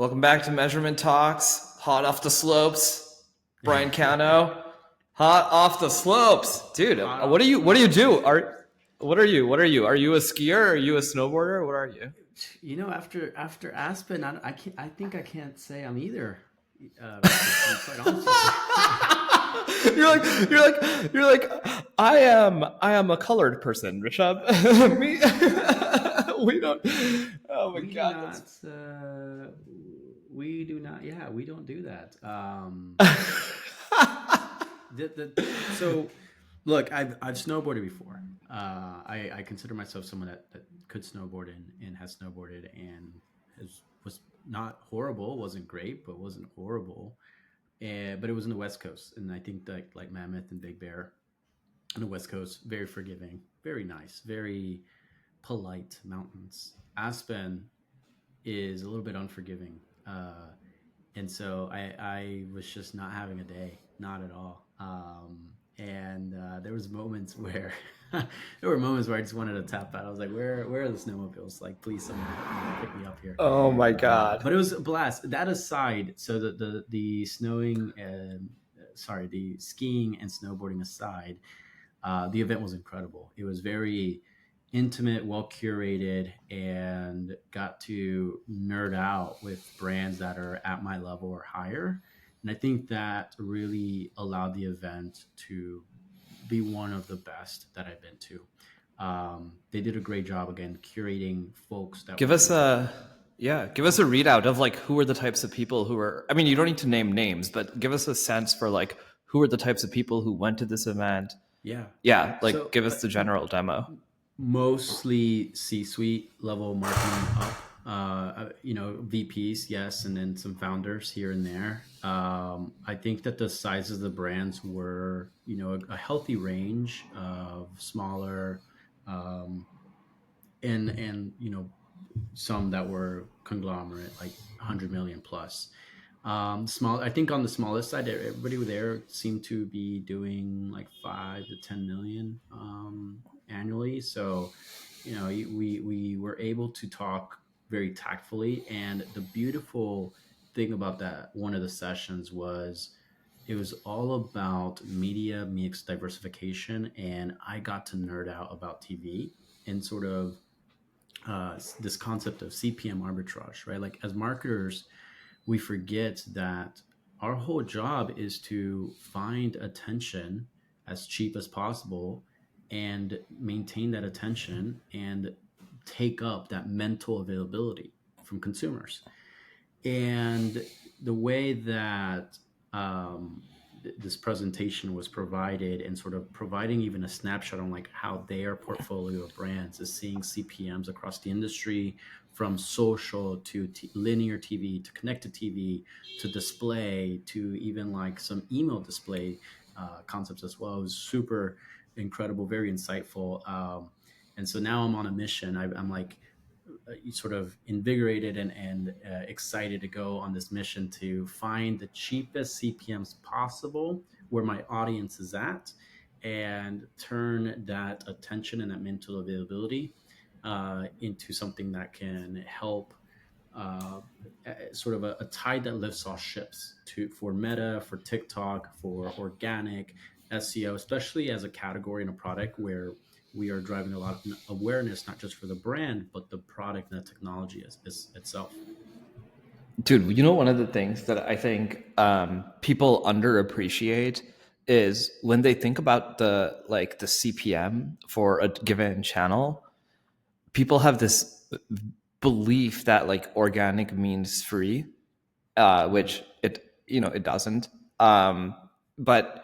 Welcome back to Measurement Talks. Hot off the slopes. Brian Cano. Hot off the slopes. Dude, what do you do? What are you? Are you a skier? Are you a snowboarder? What are you? You know, after Aspen, I think I can't say I'm either. Quite honestly. You're like I am a colored person, Rishabh. We don't. Oh my God. We do not. Yeah, we don't do that. So, look, I've snowboarded before. I consider myself someone that could snowboard and has snowboarded and was not horrible. Wasn't great, but wasn't horrible. But it was in the West Coast, and I think like Mammoth and Big Bear on the West Coast, very forgiving, very nice, very polite mountains. Aspen is a little bit unforgiving, and so I was just not having a day, not at all. And there was moments where I just wanted to tap out. I was like, where are the snowmobiles? Like, please, someone pick me up here. Oh my God. But it was a blast. That aside, so the snowing, the skiing and snowboarding aside, the event was incredible. It was very intimate, well curated, and got to nerd out with brands that are at my level or higher. And I think that really allowed the event to be one of the best that I've been to. They did a great job, again, curating folks that give us a readout of like who are the types of people who are. I mean, you don't need to name names, but give us a sense for like who are the types of people who went to this event. Yeah. Like give us the general demo. Mostly C-suite level marketing up. VPs, yes, and then some founders here and there. I think that the sizes of the brands were, a healthy range of smaller, and some that were conglomerate, like 100 million plus. Small. I think on the smallest side, everybody there seemed to be doing like 5 to 10 million annually. So, we were able to talk very tactfully. And the beautiful thing about that one of the sessions was it was all about media mix diversification, and I got to nerd out about TV and sort of this concept of CPM arbitrage, right? Like, as marketers, we forget that our whole job is to find attention as cheap as possible and maintain that attention and take up that mental availability from consumers. And the way that this presentation was provided, and sort of providing even a snapshot on like how their portfolio of brands is seeing CPMs across the industry, from social to linear TV to connected TV to display to even like some email display concepts as well. It was super incredible, very insightful. And so now I'm on a mission. I'm like sort of invigorated and excited to go on this mission to find the cheapest CPMs possible where my audience is at, and turn that attention and that mental availability into something that can help sort of a tide that lifts all ships for Meta, for TikTok, for organic SEO, especially as a category and a product where we are driving a lot of awareness, not just for the brand, but the product and the technology itself. Dude, one of the things that I think people underappreciate is when they think about the CPM for a given channel, people have this belief that like organic means free, which it doesn't. But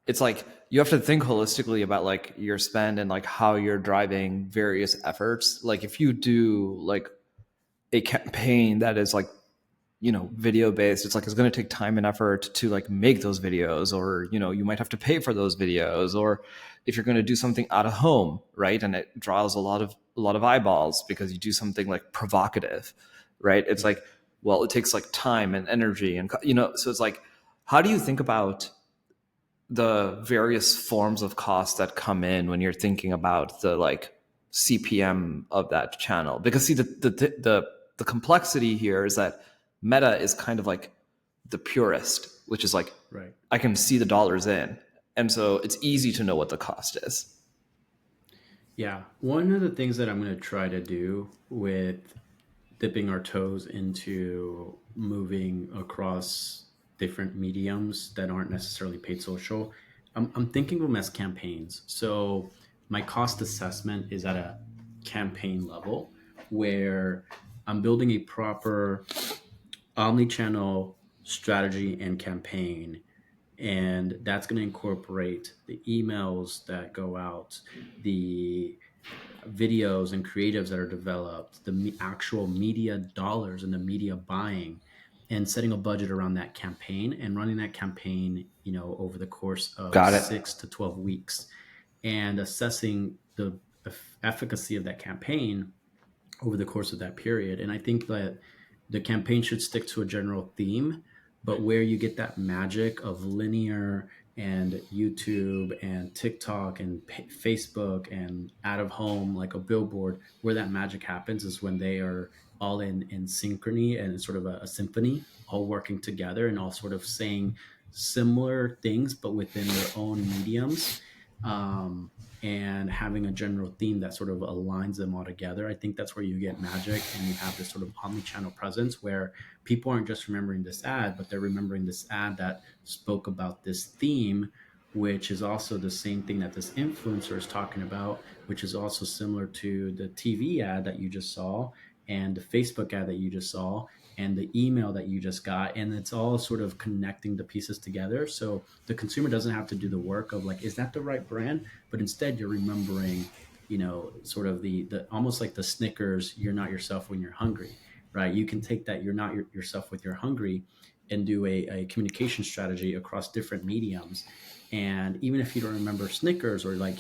it's like you have to think holistically about like your spend and like how you're driving various efforts. Like if you do like a campaign that is like, video based, it's like it's going to take time and effort to like make those videos, or you might have to pay for those videos. Or if you're going to do something out of home, right, and it draws a lot of eyeballs because you do something like provocative, right, it's like, well, it takes like time and energy, and so it's like, how do you think about the various forms of cost that come in when you're thinking about the like CPM of that channel? Because see, the complexity here is that Meta is kind of like the purest, which is like, Right. I can see the dollars in. And so it's easy to know what the cost is. Yeah. One of the things that I'm going to try to do with dipping our toes into moving across different mediums that aren't necessarily paid social, I'm thinking of them as campaigns. So my cost assessment is at a campaign level where I'm building a proper omni-channel strategy and campaign, and that's going to incorporate the emails that go out, the videos and creatives that are developed, the actual media dollars and the media buying, and setting a budget around that campaign and running that campaign, over the course of Got it. 6 to 12 weeks, and assessing the efficacy of that campaign over the course of that period. And I think that the campaign should stick to a general theme, but where you get that magic of linear and YouTube and TikTok and Facebook and out of home, like a billboard, where that magic happens is when they are all in synchrony and sort of a symphony, all working together and all sort of saying similar things, but within their own mediums. And having a general theme that sort of aligns them all together. I think that's where you get magic, and you have this sort of omni-channel presence where people aren't just remembering this ad, but they're remembering this ad that spoke about this theme, which is also the same thing that this influencer is talking about, which is also similar to the TV ad that you just saw and the Facebook ad that you just saw and the email that you just got. And it's all sort of connecting the pieces together. So the consumer doesn't have to do the work of like, is that the right brand? But instead you're remembering, sort of the almost like the Snickers, you're not yourself when you're hungry, right? You can take that you're not yourself when you're hungry and do a communication strategy across different mediums. And even if you don't remember Snickers, or like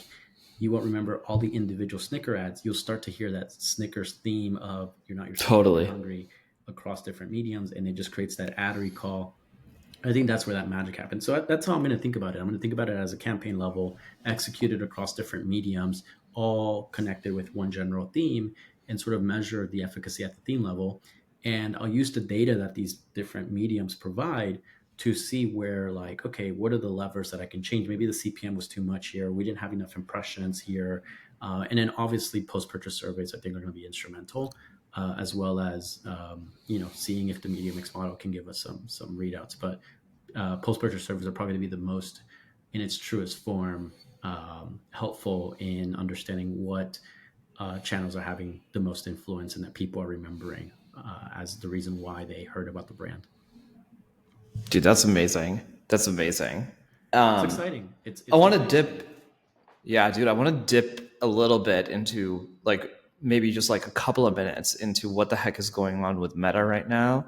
you won't remember all the individual Snicker ads, you'll start to hear that Snickers theme of you're not yourself when Totally. you're hungry across different mediums, and it just creates that ad recall. I think that's where that magic happens. So that's how I'm going to think about it. I'm going to think about it as a campaign level, executed across different mediums, all connected with one general theme, and sort of measure the efficacy at the theme level. And I'll use the data that these different mediums provide to see where, like, okay, what are the levers that I can change? Maybe the CPM was too much here. We didn't have enough impressions here. And then obviously post-purchase surveys, I think, are going to be instrumental. As well as seeing if the media mix model can give us some readouts. But post-purchase surveys are probably going to be the most, in its truest form, helpful in understanding what channels are having the most influence and that people are remembering as the reason why they heard about the brand. Dude, that's amazing. That's amazing. It's exciting. It's I want to dip. Yeah, dude, I want to dip a little bit into like maybe just like a couple of minutes into what the heck is going on with Meta right now.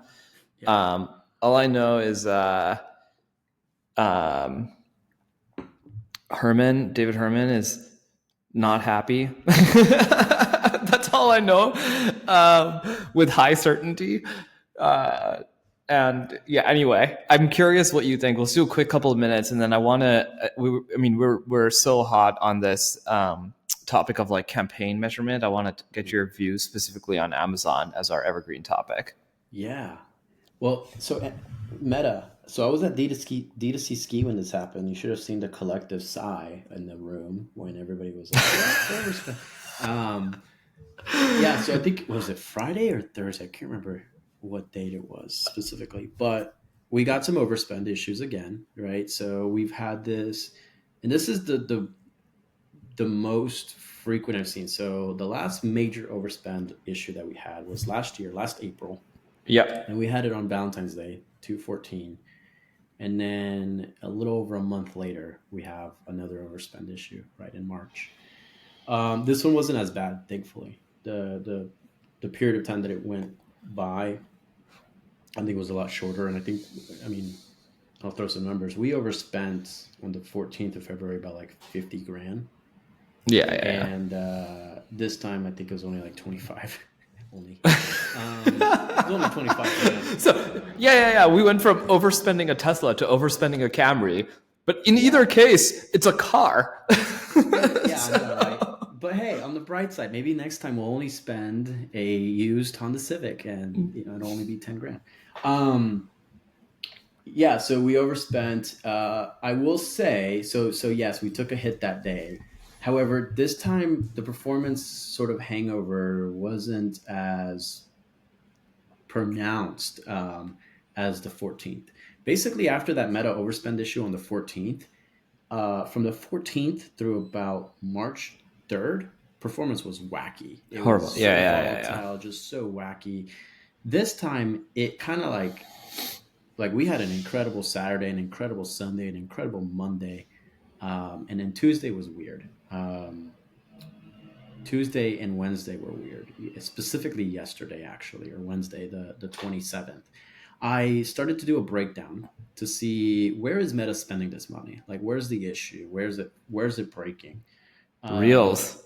Yeah. All I know is David Herman is not happy. That's all I know with high certainty. And yeah, anyway, I'm curious what you think. Let's do a quick couple of minutes, and then I want to. We're so hot on this topic of like campaign measurement. I want to get your views specifically on Amazon as our evergreen topic. Yeah. Well, so Meta. So I was at D2C Ski when this happened. You should have seen the collective sigh in the room when everybody was like, yeah. So I think, was it Friday or Thursday? I can't remember what date it was specifically, but we got some overspend issues again, right? So we've had this, and this is the most frequent I've seen. So the last major overspend issue that we had was last April. Yep. And we had it on Valentine's Day, 2/14. And then a little over a month later, we have another overspend issue, right, in March. This one wasn't as bad, thankfully. The period of time that it went by, I think, was a lot shorter. And I'll throw some numbers. We overspent on the 14th of February by like 50 grand. Yeah. And this time, I think it was only like 25. Only. It was only 25 grand. So yeah. We went from overspending a Tesla to overspending a Camry, but in either case, it's a car. Yeah, I know, right? But hey, on the bright side, maybe next time we'll only spend a used Honda Civic, and it'll only be 10 grand. Um, yeah, so we overspent. I will say, so yes, we took a hit that day. However, this time the performance sort of hangover wasn't as pronounced as the 14th. Basically, after that meta overspend issue on the 14th, from the 14th through about March 3rd, performance was wacky. It Horrible. was Yeah, so yeah, yeah, yeah. volatile, just so wacky. This time, it kind of like we had an incredible Saturday, an incredible Sunday, an incredible Monday, and then Tuesday was weird. Tuesday and Wednesday were weird, specifically yesterday, actually, or Wednesday, the 27th. I started to do a breakdown to see where is Meta spending this money? Like, where's the issue? Where's it breaking? Uh, Reels.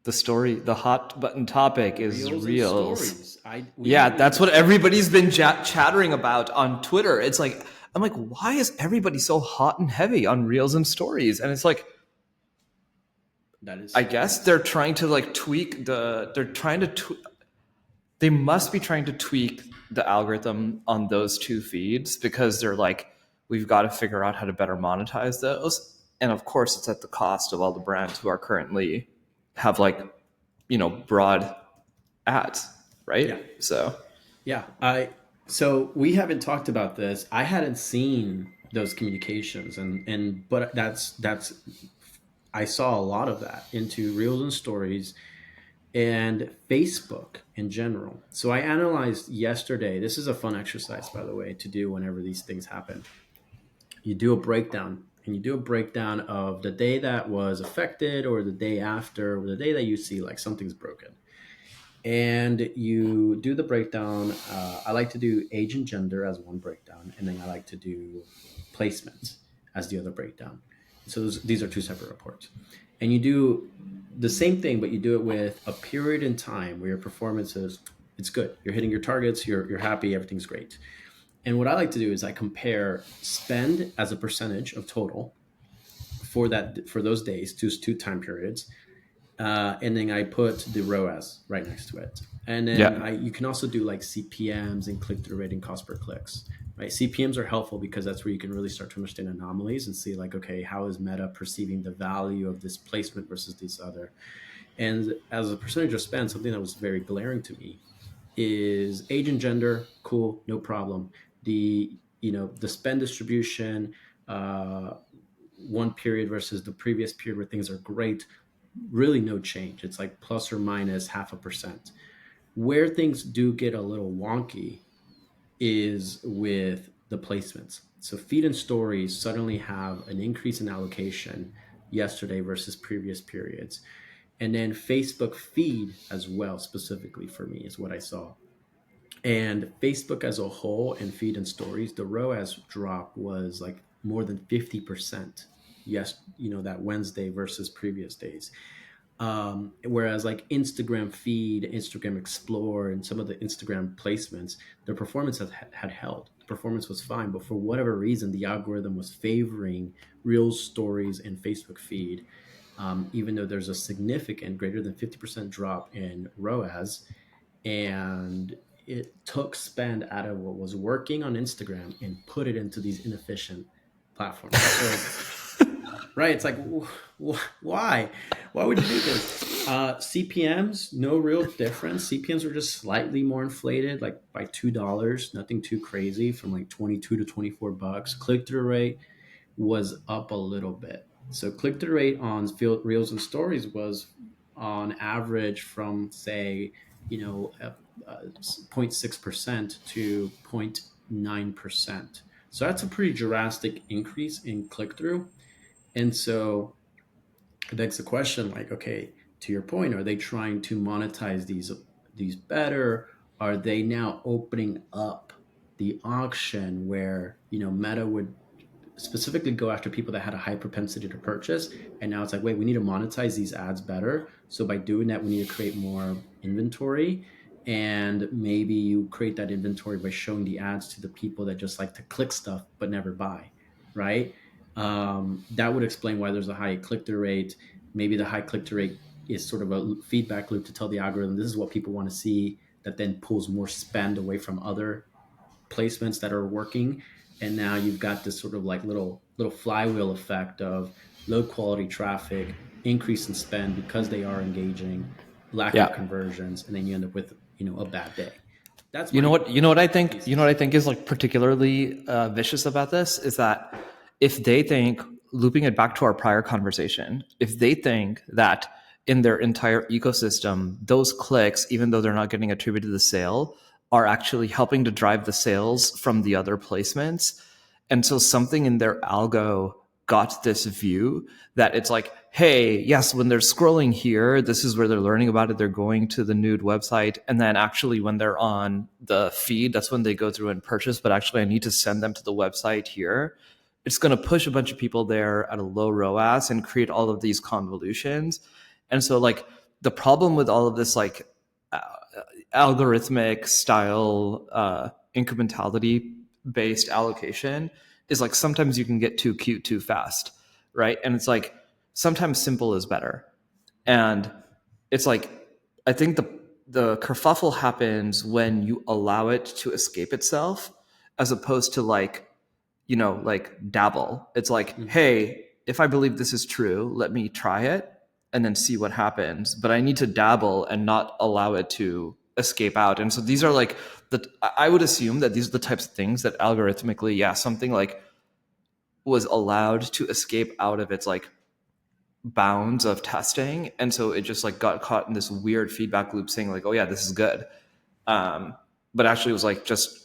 The story, the hot button topic is Reels and reels. stories. We Yeah, haven't that's even what touched everybody's on. been chattering about on Twitter. It's like, I'm like, why is everybody so hot and heavy on reels and stories? And it's like, That is I so guess true. they're trying to like they must be trying to tweak the algorithm on those two feeds because they're like, we've got to figure out how to better monetize those. And of course, it's at the cost of all the brands who are currently have like, broad ads, Yeah, right? So yeah. So we haven't talked about this. I hadn't seen those communications, but that's I saw a lot of that into reels and stories and Facebook in general. So I analyzed yesterday. This is a fun exercise, by the way, to do whenever these things happen. You do a breakdown, and you do a breakdown of the day that was affected, or the day after, or the day that you see like something's broken. And you do the breakdown. I like to do age and gender as one breakdown, and then I like to do placement as the other breakdown. So these are two separate reports, and you do the same thing, but you do it with a period in time where your performance is it's good. You're hitting your targets. You're happy. Everything's great. And what I like to do is I compare spend as a percentage of total for those days, two time periods, and then I put the ROAS right next to it. And then yeah, you can also do like CPMs and click through rate and cost per clicks. Right, CPMs are helpful because that's where you can really start to understand anomalies and see like, okay, how is Meta perceiving the value of this placement versus this other? And as a percentage of spend, something that was very glaring to me is age and gender. Cool, no problem. The spend distribution, uh, one period versus the previous period where things are great, really no change. It's like plus or minus 0.5%. Where things do get a little wonky is with the placements. So feed and stories suddenly have an increase in allocation yesterday versus previous periods. And then Facebook feed as well, specifically for me, is what I saw. And Facebook as a whole and feed and stories, the ROAS drop was like more than 50%. Yes, that Wednesday versus previous days. Whereas like Instagram feed, Instagram Explore, and some of the Instagram placements, their performance had held. The performance was fine, but for whatever reason, the algorithm was favoring Reels, Stories, and Facebook feed, even though there's a significant, greater than 50% drop in ROAS, and it took spend out of what was working on Instagram and put it into these inefficient platforms. So right. It's like, why? Why would you do this? CPMs, no real difference. CPMs were just slightly more inflated, like by $2, nothing too crazy, from like 22 to $24. Click through rate was up a little bit. So click through rate on field reels and stories was on average from say, 0.6% to 0.9%. So that's a pretty drastic increase in click through. And so it begs the question, like, okay, to your point, are they trying to monetize these better? Are they now opening up the auction where Meta would specifically go after people that had a high propensity to purchase, and now it's like, wait, we need to monetize these ads better. So by doing that, we need to create more inventory, and maybe you create that inventory by showing the ads to the people that just like to click stuff but never buy, right? That would explain why there's a high click-through rate. Maybe the high click-through rate is sort of a feedback loop to tell the algorithm this is what people want to see, that then pulls more spend away from other placements that are working, and now you've got this sort of like little flywheel effect of low quality traffic, increase in spend because they are engaging, lack of Yeah. conversions, and then you end up with a bad day. That's You know my what? You know what I think. You know what thesis. I think is like particularly vicious about this is that if they think, looping it back to our prior conversation, if they think that in their entire ecosystem, those clicks, even though they're not getting attributed to the sale, are actually helping to drive the sales from the other placements, and so something in their algo got this view that it's like, hey, yes, when they're scrolling here, this is where they're learning about it. They're going to the nude website. And then actually when they're on the feed, that's when they go through and purchase. But actually, I need to send them to the website here. It's going to push a bunch of people there at a low ROAS and create all of these convolutions. And so like the problem with all of this, like uh, algorithmic style incrementality based allocation is like sometimes you can get too cute too fast, right? And it's like sometimes simple is better. And it's like I think the kerfuffle happens when you allow it to escape itself as opposed to like, like dabble. It's like, Mhm. hey, if I believe this is true, let me try it and then see what happens. But I need to dabble and not allow it to escape out. And so these are like I would assume that these are the types of things that algorithmically, yeah, something like was allowed to escape out of its like bounds of testing, and so it just like got caught in this weird feedback loop saying like, oh yeah, this is good, but actually it was like just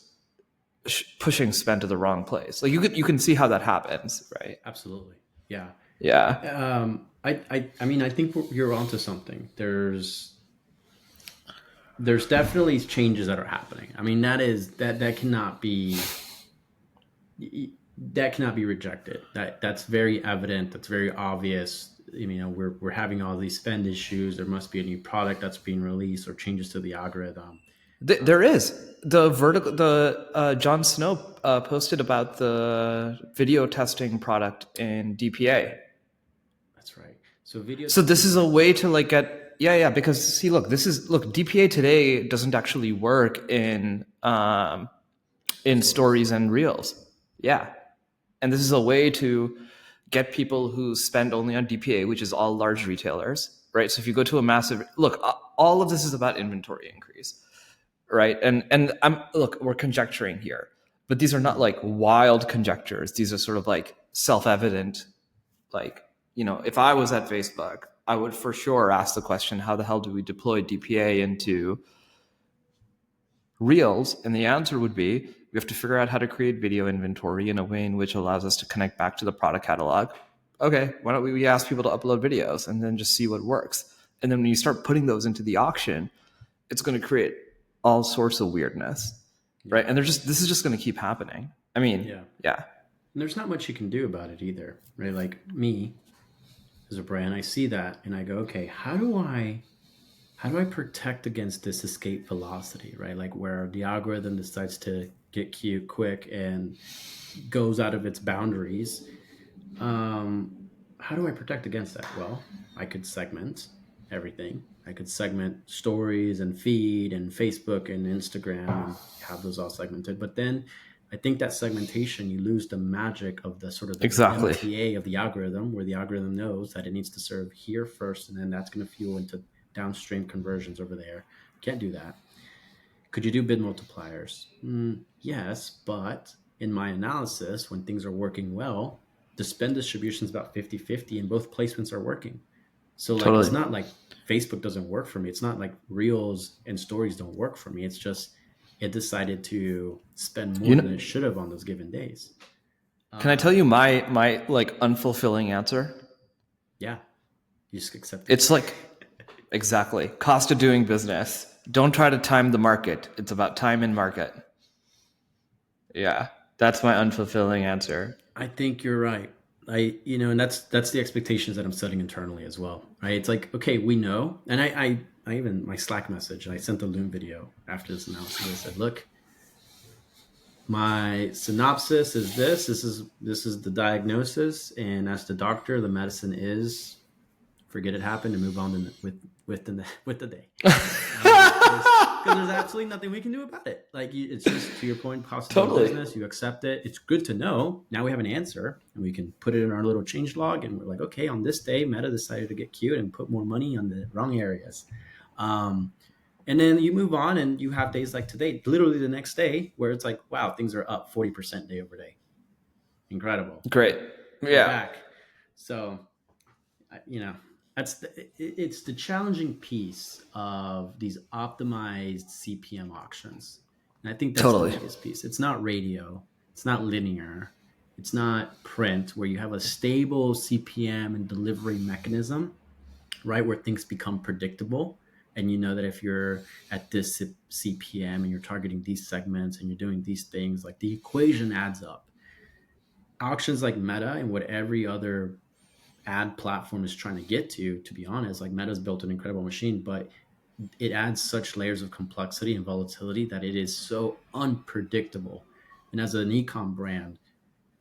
pushing spend to the wrong place. Like you can see how that happens, right? Absolutely. Yeah. Yeah. I mean, I think you're onto something. There's definitely changes that are happening. I mean, that cannot be rejected. That's very evident. That's very obvious. We're having all these spend issues. There must be a new product that's being released or changes to the algorithm. There is the vertical. The Jon Snow posted about the video testing product in DPA. That's right. So video So this testing is a product. way to like get, yeah, because see, look, DPA today doesn't actually work in Stories. stories and reels. Yeah. And this is a way to get people who spend only on DPA, which is all large retailers, right? So if you go to a massive look, all of this is about inventory increase, right? And I'm look, we're conjecturing here, but these are not Mhm. like wild conjectures. These are sort of like self-evident. Like, if I was at Facebook, I would for sure ask the question, how the hell do we deploy DPA into Reels? And the answer would be, we have to figure out how to create video inventory in a way in which allows us to connect back to the product catalog. Okay, why don't we ask people to upload videos and then just see what works? And then when you start putting those into the auction, it's going to create all sorts of weirdness, Yeah. right? And this is just going to keep happening. I mean, Yeah. yeah. And there's not much you can do about it either, right? Like me as a brand, I see that and I go, okay, how do I protect against this escape velocity, right? Like where the algorithm decides to get cute quick and goes out of its boundaries. Um, how do I protect against that? Well, I could segment everything. I could segment stories and feed and Facebook and Instagram and have those all segmented. But then I think that segmentation, you lose the magic of the sort of the Exactly. MTA of the algorithm, where the algorithm knows that it needs to serve here first, and then that's going to fuel into downstream conversions over there. Can't do that. Could you do bid multipliers? Yes, but in my analysis, when things are working well, the spend distribution is about 50-50 and both placements are working. So like it's Totally. not like Facebook doesn't work for me. It's not like Reels and Stories don't work for me. It's just it decided to spend You more than know, it should have on those given days. can I tell Um, you my like unfulfilling answer? yeah, you just accept it. It's like, exactly, cost of doing business. Don't try to time the market. It's about time in market. Yeah, that's my unfulfilling answer. I think you're right. And that's the expectations that I'm setting internally as well. Right? It's like, okay, we know, and I even my Slack message. I sent the Loom video after this analysis. I said, look, my synopsis is this. This is the diagnosis, and as the doctor, the medicine is forget it happened and move on with the day. because there's absolutely nothing we can do about it. Like it's just, to your point, cost of doing Totally. business. You accept it. It's good to know. Now we have an answer, and we can put it in our little change log. And we're like, okay, on this day, Meta decided to get cute and put more money on the wrong areas. Um, and then you move on, and you have days like today, literally the next day, where it's like, wow, things are up 40% day over day. Incredible. Great. We're Yeah. back. So you know, it's the challenging piece of these optimized CPM auctions. And I think that's the Totally. biggest piece. It's not radio, it's not linear, it's not print, where you have a stable CPM and delivery mechanism, right? Where things become predictable. And you know that if you're at this CPM and you're targeting these segments and you're doing these things, like the equation adds up. Auctions like Meta and what every other ad platform is trying to get to be honest, like Meta's built an incredible machine, but it adds such layers of complexity and volatility that it is so unpredictable. And as an ecom brand,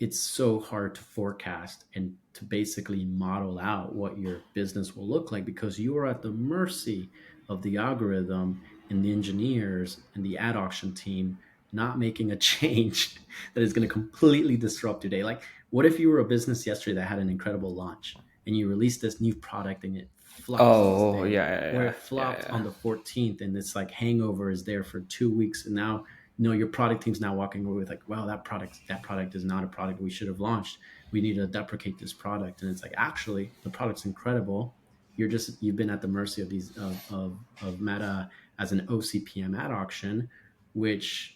it's so hard to forecast and to basically model out what your business will look like, because you are at the mercy of the algorithm and the engineers and the ad auction team not making a change that is going to completely disrupt your day. Like, what if you were a business yesterday that had an incredible launch and you released this new product and it flops this Oh, day, yeah, yeah, or yeah, it flopped yeah, on the 14th and this like hangover is there for 2 weeks, and now your product team's now walking away with like, wow, that product is not a product we should have launched. We need to deprecate this product. And it's like, actually, the product's incredible. You've been at the mercy of these of Meta as an OCPM ad auction, which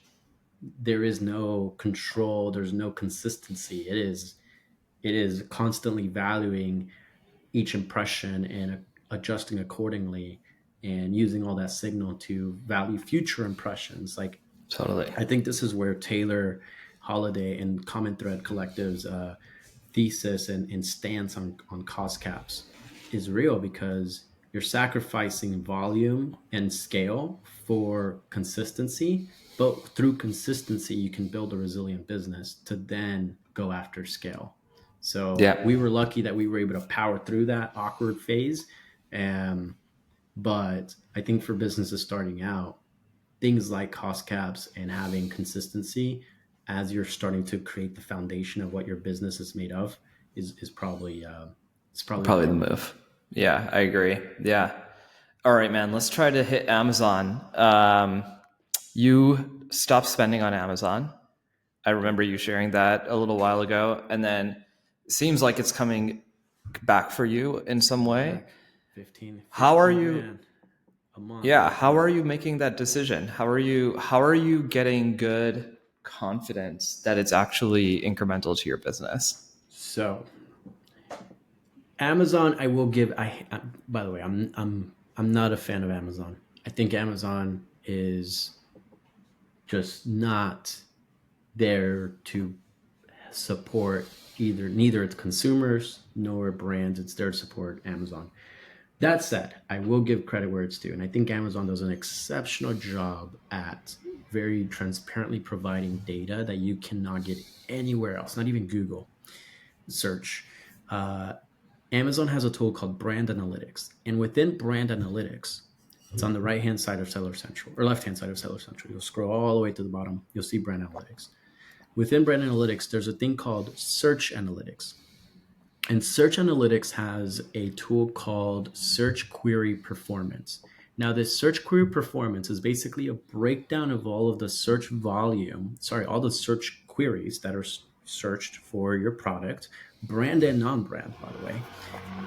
there is no control, there's no consistency. It is constantly valuing each impression and adjusting accordingly, and using all that signal to value future impressions. Like, totally. I think this is where Taylor Holiday and Common Thread Collective's thesis and stance on cost caps is real, because you're sacrificing volume and scale for consistency. But through consistency, you can build a resilient business to then go after scale. So Yeah, we were lucky that we were able to power through that awkward phase. Um, but I think for businesses starting out, things like cost caps and having consistency as you're starting to create the foundation of what your business is made of is probably it's probably the probably the move. move. Yeah, I agree. Yeah. All right, man. Let's try to hit Amazon. You stopped spending on Amazon. I Yep. remember you sharing that a little while ago, and then it seems like it's coming back for you in some Coming way. back 15 How are 15 you? grand a month. Yeah, how are you making that decision? How are you getting good confidence that it's actually incremental to your business? So Amazon, I will give. By the way, I'm not a fan of Amazon. I think Amazon is just not there to support neither its consumers nor brands. It's there to support Amazon. That said, I will give credit where it's due, and I think Amazon does an exceptional job at very transparently providing data that you cannot get anywhere else, not even Google search. uh, Amazon has a tool called Brand Analytics. And within Brand Analytics, it's on the right hand side of Seller Central, or left hand side of Seller Central. You'll scroll all the way to the bottom. You'll see Brand Analytics. Within Brand Analytics, there's a thing called Search Analytics. And Search Analytics has a tool called Search Query Performance. Now, this Search Query Performance is basically a breakdown of all of the search volume, all the search queries that are searched for your product, brand and non-brand, by the way.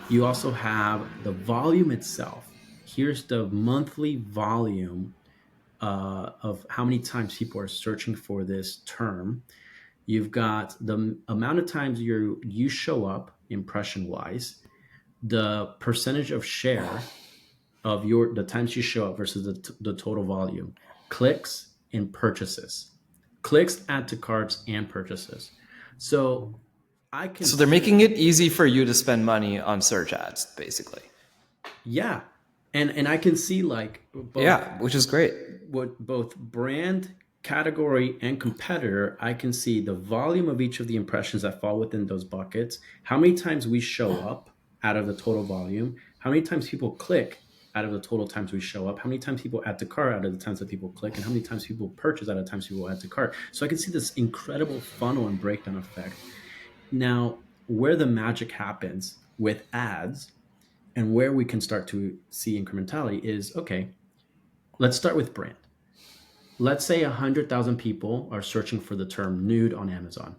You also have the volume itself. Here's the monthly volume of how many times people are searching for this term. You've got the amount of times you show up impression wise, the percentage of share of the times you show up versus the total volume, clicks and purchases, clicks, add to carts, and purchases. So I can So they're making see, it easy for you to spend money on search ads, basically. yeah, and I can see like both Yeah, which is great. what both brand, category, and competitor. I can see the volume of each of the impressions that fall within those buckets, how many times we show up out of the total volume, how many times people click out of the total times we show up, how many times people add to cart out of the times that people click, and how many times people purchase out of the times people add to cart. So I can see this incredible funnel and breakdown effect. Now, where the magic happens with ads and where we can start to see incrementality is, okay, let's start with brand. Let's say 100,000 people are searching for the term nude on Amazon.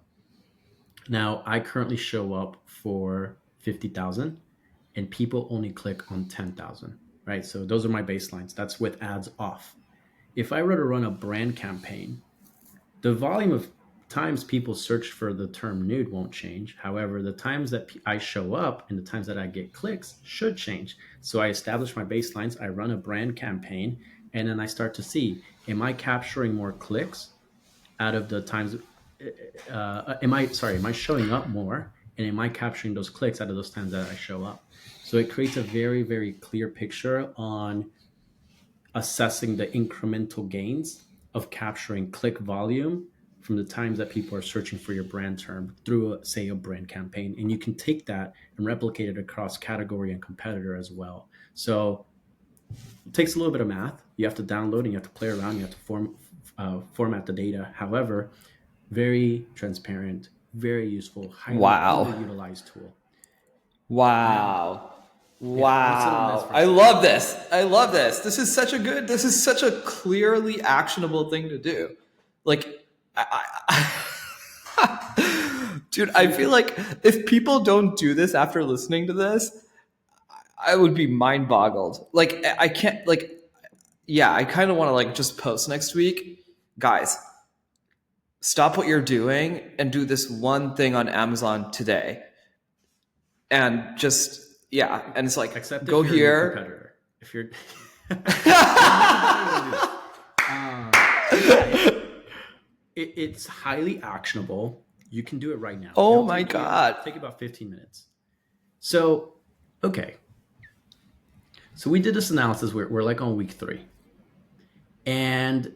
Now, I currently show up for 50,000 and people only click on 10,000, right? So those are my baselines. That's with ads off. If I were to run a brand campaign, the volume of times people search for the term nude won't change. However, the times that I show up and the times that I get clicks should change. So I establish my baselines, I run a brand campaign, and then I start to see, am I capturing more clicks out of the times, am I showing up more, and am I capturing those clicks out of those times that I show up? So it creates a very, very clear picture on assessing the incremental gains of capturing click volume from the times that people are searching for your brand term through, say, a brand campaign. And you can take that and replicate it across category and competitor as well. So it takes a little bit of math. You have to download and you have to play around. You have to format the data. However, very transparent, very useful, highly underutilized tool. Wow. Now, wow. I love this. I love this. This is such a clearly actionable thing to do. Like, dude, I feel like if people don't do this after listening to this, I would be mind boggled. Like, I can't, like, yeah, I kind of want to like just post next week, guys, stop what you're doing and do this one thing on Amazon today. And just, yeah. And it's like, except go if you're here. A competitor. If you're, it's highly actionable. You can do it right now. Oh my God. Take about 15 minutes. So, okay. So we did this analysis. We're like on week 3. And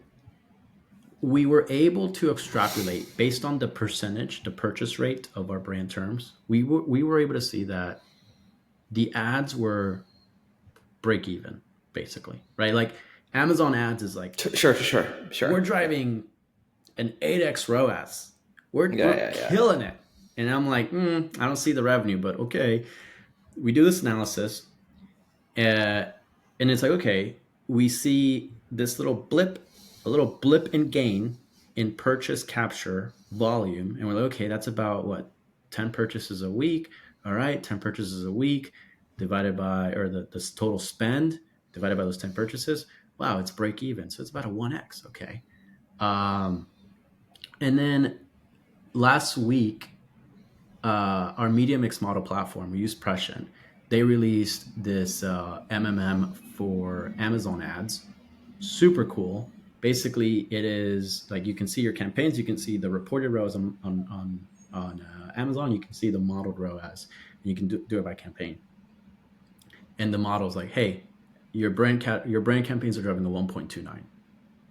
we were able to extrapolate based on the percentage, the purchase rate of our brand terms. We were able to see that the ads were break even, basically, right? Like Amazon ads is like, Sure. we're driving an 8x ROAS. We're killing it. And I'm like, I don't see the revenue, but okay. We do this analysis, and it's like, okay, we see this little blip in gain in purchase capture volume. And we're like, okay, that's about what? 10 purchases a week. All right, 10 purchases a week divided by, or the total spend divided by those 10 purchases. Wow, it's break even. So it's about a 1x. Okay. And then last week, our media mix model platform, we use Prescient. They released this MMM for Amazon ads. Super cool. Basically, it is like you can see your campaigns. You can see the reported ROAS on Amazon. You can see the modeled ROAS. And you can do it by campaign. And the model's like, hey, your brand campaigns are driving a 1.29.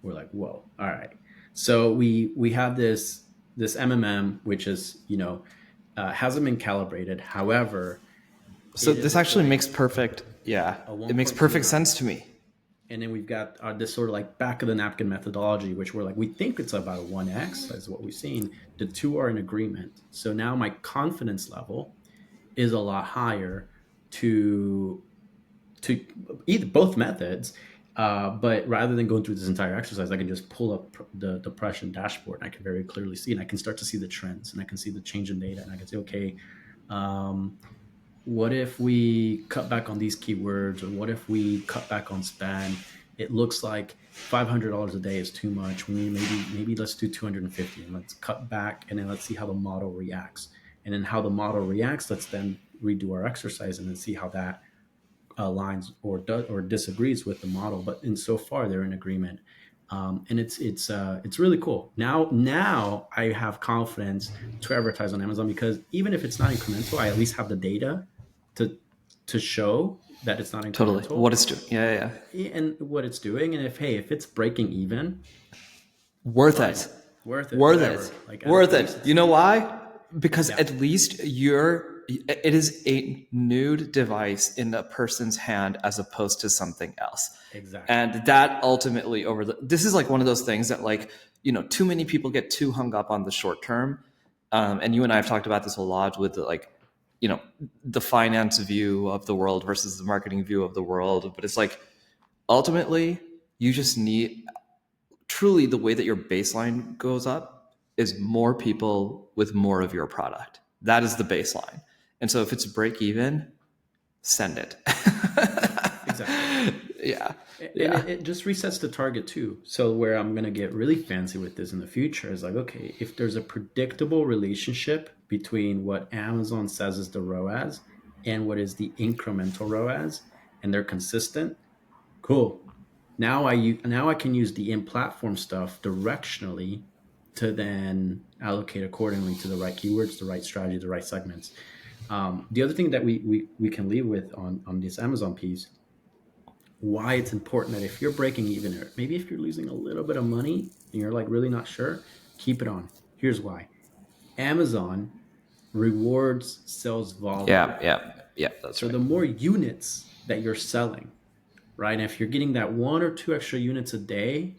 We're like, whoa, all right. So we have this MMM, which is, hasn't been calibrated. However, so this actually makes perfect, it makes perfect sense to me. And then we've got this sort of like back of the napkin methodology, which we're like, we think it's about a 1x is what we've seen. The two are in agreement. So now my confidence level is a lot higher to either both methods. But rather than going through this entire exercise, I can just pull up the Prescient dashboard and I can very clearly see, and I can start to see the trends and I can see the change in data, and I can say, okay, what if we cut back on these keywords, or what if we cut back on spend? It looks like $500 a day is too much. We need maybe let's do 250 and let's cut back, and then let's see how the model reacts. And then how the model reacts, let's then redo our exercise and then see how that aligns or disagrees with the model. But in so far, they're in agreement. And it's really cool. Now I have confidence to advertise on Amazon, because even if it's not incremental, I at least have the data to show that it's not incremental. Totally. What it's doing. Yeah. And what it's doing. And if it's breaking even, worth it. Like, worth it. You know why? Because at least you're it is a nude device in a person's hand as opposed to something else. Exactly. And that ultimately this is like one of those things that, like, too many people get too hung up on the short term. And you and I have talked about this a lot with the finance view of the world versus the marketing view of the world. But it's like, ultimately, you just need, truly, the way that your baseline goes up is more people with more of your product. That is the baseline. And so if it's break even, send it. Exactly. Yeah. And it just resets the target too. So where I'm going to get really fancy with this in the future is like, okay, if there's a predictable relationship between what Amazon says is the ROAS and what is the incremental ROAS, and they're consistent, cool. Now I can use the in-platform stuff directionally to then allocate accordingly to the right keywords, the right strategy, the right segments. The other thing that we can leave with on this Amazon piece, why it's important that if you're breaking even, or maybe if you're losing a little bit of money and you're like really not sure, keep it on. Here's why. Amazon rewards sales volume. Yeah. That's so right. the more units that you're selling, right? And if you're getting that 1 or 2 extra units a day,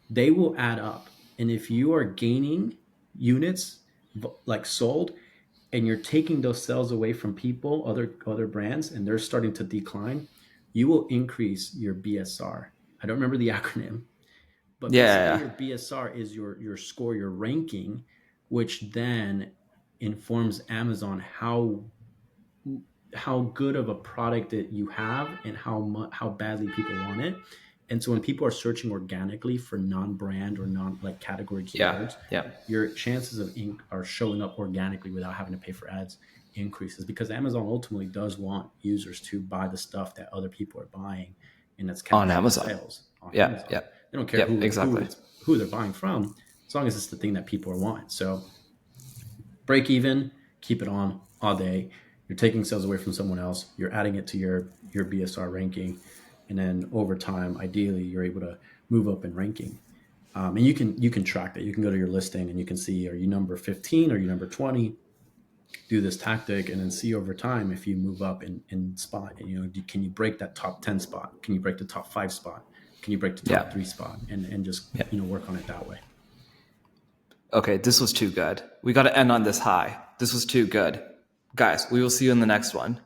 they will add up. And if you are gaining units like sold, and you're taking those sales away from people, other brands, and they're starting to decline, you will increase your BSR. I don't remember the acronym, but basically your BSR is your score, your ranking, which then informs Amazon how good of a product that you have and how badly people want it. And so when people are searching organically for non-brand or non-like category keywords, your chances of are showing up organically without having to pay for ads increases, because Amazon ultimately does want users to buy the stuff that other people are buying, and that's on Amazon sales on Amazon. They don't care Exactly. who they're buying from, as long as it's the thing that people are wanting. So break even, keep it on all day. You're taking sales away from someone else. You're adding it to your BSR ranking. And then over time, ideally, you're able to move up in ranking. And you can track that. You can go to your listing and you can see, are you number 15? Are you number 20? Do this tactic and then see over time if you move up in spot. And, can you break that top 10 spot? Can you break the top 5 spot? Can you break the top 3 spot? And just work on it that way. Okay, this was too good. We got to end on this high. This was too good. Guys, we will see you in the next one.